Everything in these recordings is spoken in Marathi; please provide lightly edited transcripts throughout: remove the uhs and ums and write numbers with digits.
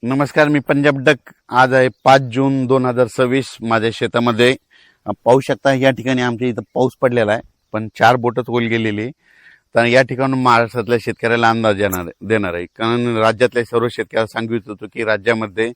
नमस्कार, मी पंजाब डक. आज आहे 5 जून 2026. माझ्या शेतामध्ये पाहू शकता या ठिकाणी आमच्या इथं पाऊस पडलेला आहे, पण 4 बोटच ओल गेलेली. तर या ठिकाणून महाराष्ट्रातल्या शेतकऱ्याला अंदाज देणार आहे, कारण राज्यातल्या सर्व शेतकऱ्याला सांगू इच्छितो की राज्यामध्ये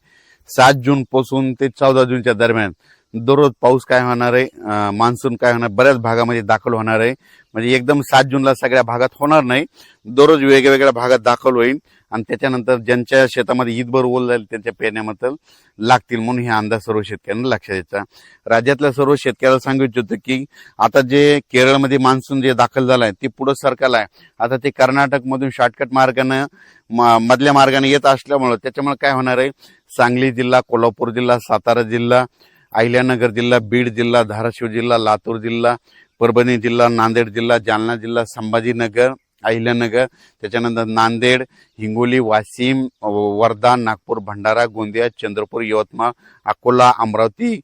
7 जून पासून ते 14 जूनच्या दरम्यान दररोज पाऊस काय होणार आहे, मान्सून काय होणार, बऱ्याच भागामध्ये दाखल होणार आहे. म्हणजे एकदम 7 जूनला सगळ्या भागात होणार नाही, दररोज वेगवेगळ्या भागात दाखल होईल आणि त्याच्यानंतर ज्यांच्या शेतामध्ये ईदभर ओल जाईल त्यांच्या पेरण्यामध्ये लागतील, म्हणून हे अंदाज सर्व शेतकऱ्यांना लक्षात द्यायचा. राज्यातल्या सर्व शेतकऱ्याला सांगू इच्छितो की आता जे केरळमध्ये मान्सून जे दाखल झालाय ते पुढे सरकलं आहे. आता ते कर्नाटक मधून शॉर्टकट मार्गाने मधल्या मार्गाने येत असल्यामुळे त्याच्यामुळे काय होणार आहे, सांगली जिल्हा, कोल्हापूर जिल्हा, सातारा जिल्हा, अहिल्यानगर जिल्हा, बीड जिल्हा, धाराशिव जिल्हा, लातूर जिल्हा, परभणी जिल्हा, नांदेड जिल्हा, जालना जिल्हा, संभाजीनगर, अहिल्यानगर, त्याच्यानंतर नांदेड, हिंगोली, वाशिम, वर्धा, नागपूर, भंडारा, गोंदिया, चंद्रपूर, यवतमाळ, अकोला, अमरावती,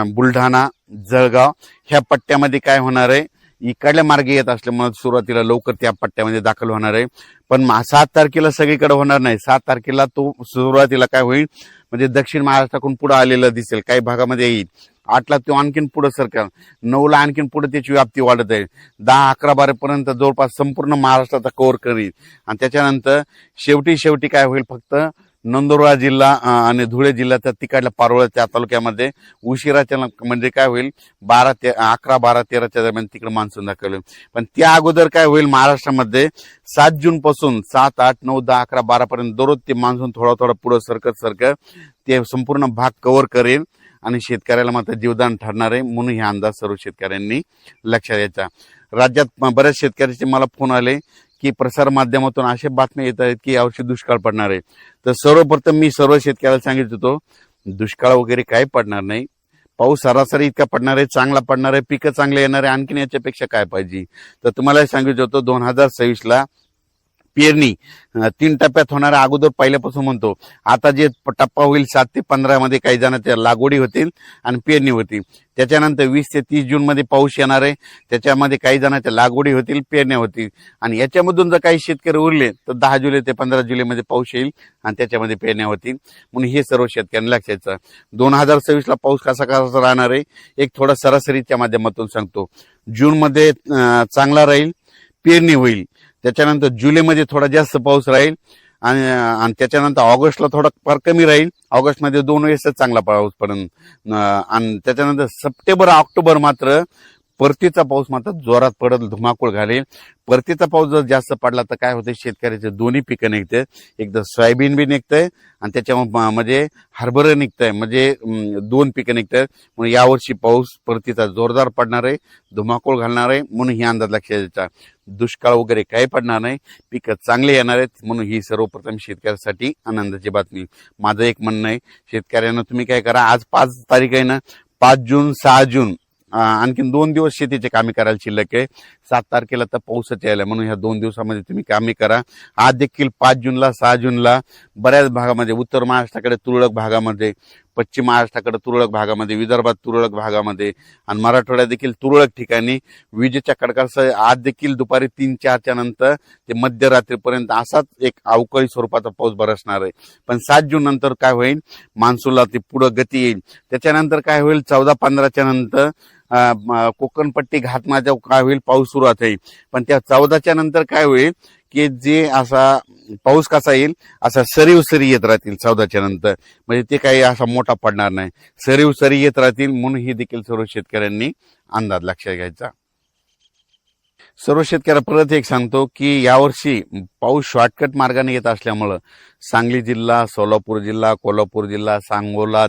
बुलढाणा, जळगाव ह्या पट्ट्यामध्ये काय होणार आहे, इकडल्या मार्गे येत असल्यामुळे सुरुवातीला लवकर त्या पट्ट्यामध्ये दाखल होणार आहे. पण 7 तारखेला सगळीकडे होणार नाही. 7 तारखेला तो सुरुवातीला काय होईल, म्हणजे दक्षिण महाराष्ट्राकडून पुढे आलेला दिसेल, काही भागामध्ये येईल. 8ला तो आणखीन पुढे सरकेल, 9ला आणखीन पुढे त्याची व्याप्ती वाढत आहे, 10, 11, 12 पर्यंत जवळपास संपूर्ण महाराष्ट्राचा कव्हर करील. आणि त्याच्यानंतर शेवटी काय होईल, फक्त नंदुरबार जिल्हा आणि धुळे जिल्ह्याच्या तिकडल्या पारोळ्याच्या तालुक्यामध्ये उशिराच्या म्हणजे काय होईल, 11, 12, 13च्या दरम्यान तिकडे मान्सून दाखल होईल. पण त्या अगोदर काय होईल, महाराष्ट्रामध्ये 7 जून पासून 7, 8, 9, 10, 11, 12 पर्यंत दररोज ते मान्सून थोडा पुढे सरकत ते संपूर्ण भाग कव्हर करेल आणि शेतकऱ्याला मात्र जीवदान ठरणार आहे. म्हणून हे अंदाज सर्व शेतकऱ्यांनी लक्षात द्यायचा. राज्यात बऱ्याच शेतकऱ्यांचे मला फोन आले की प्रसार माध्यमातून अशा बातम्या येत आहेत की यावर्षी दुष्काळ पडणार आहे. तर सर्वप्रथम मी सर्व शेतकऱ्याला सांगितलं होतो, दुष्काळ वगैरे काही पडणार नाही. पाऊस सरासरी इतका पडणार आहे, चांगला पडणार आहे, पिकं चांगले येणार आहे, आणखीन याच्यापेक्षा काय पाहिजे. तर तुम्हाला सांगितलं होतं 2026ला पेरणी 3 टप्प्यात होणार आहे. अगोदर पहिल्यापासून म्हणतो, आता जे टप्पा होईल 7 ते 15 मध्ये काही जणांच्या लागवडी होतील आणि पेरणी होतील. त्याच्यानंतर 20 ते 30 जून मध्ये पाऊस येणार आहे, त्याच्यामध्ये काही जणांच्या लागवडी होतील, पेरण्या होतील. आणि याच्यामधून जर काही शेतकरी उरले तर 10 जुलै ते 15 जुलैमध्ये पाऊस येईल आणि त्याच्यामध्ये पेरण्या होतील. म्हणून हे सर्व शेतकऱ्यांना लक्षात द्यायचं. 2026ला पाऊस कसा राहणार आहे, एक थोडा सरासरीच्या माध्यमातून सांगतो. जून मध्ये चांगला राहील, पेरणी होईल. त्याच्यानंतर जुलैमध्ये थोडा जास्त पाऊस राहील आणि त्याच्यानंतर ऑगस्टला थोडा फार कमी राहील. ऑगस्टमध्ये 2 वेळेस चांगला पाऊस पडेल आणि त्याच्यानंतर सप्टेंबर, ऑक्टोबर मात्र परतीचा पाऊस मात्र जोरात पडत धुमाकूळ घालेल. परतीचा पाऊस जर जास्त पडला तर काय होते, शेतकऱ्याचे दोन्ही पिकं निघते. एकदा सोयाबीन बी निघतंय आणि त्याच्यामध्ये म्हणजे हरभरं निघतंय, म्हणजे 2 पिकं निघतात. म्हणून यावर्षी पाऊस परतीचा जोरदार पडणार आहे, धुमाकूळ घालणार आहे. म्हणून ही अंदाज लक्षात द्यायचा. दुष्काळ वगैरे काही पडणार नाही, पिकं चांगले येणार आहेत. म्हणून ही सर्वप्रथम शेतकऱ्यासाठी आनंदाची बातमी. माझं एक म्हणणं आहे, शेतकऱ्यांना तुम्ही काय करा, आज 5 तारीख आहे ना, 5 जून, 6 जून आणखीन 2 दिवस शेतीचे कामे करायला शिल्लक आहे. 7 तारखेला तर पाऊसच यायला, म्हणून ह्या 2 दिवसामध्ये तुम्ही कामे करा. आज देखील 5 जूनला, 6 जूनला बऱ्याच भागामध्ये, उत्तर महाराष्ट्राकडे तुरळक भागामध्ये, पश्चिम महाराष्ट्राकडे तुरळक भागामध्ये, विदर्भात तुरळक भागामध्ये आणि मराठवाड्यात देखील तुरळक ठिकाणी विजेच्या कडकडाटासह आज देखील दुपारी 3-4च्या नंतर ते मध्यरात्रीपर्यंत असाच एक अवकाळी स्वरूपाचा पाऊस बरसणार आहे. पण 7 जून नंतर काय होईल, मान्सूनला ते पुढे गती येईल. त्याच्यानंतर काय होईल, 14-15च्या नंतर कोकणपट्टी घाटमाच्या काय होईल, पाऊस सुरुवात होईल. पण त्या 14च्या नंतर काय होईल की जे असा पाऊस कसा येईल, असा सरी येत राहतील 14च्या नंतर. म्हणजे ते काही असा मोठा पडणार नाही, सरी येत राहतील. म्हणून ही देखील सर्व शेतकऱ्यांनी अंदाज लक्षात घ्यायचा. सर्व शेतकऱ्याला परत एक सांगतो की यावर्षी पाऊस शॉर्टकट मार्गाने येत असल्यामुळं सांगली जिल्हा, सोलापूर जिल्हा, कोल्हापूर जिल्हा, सांगोला,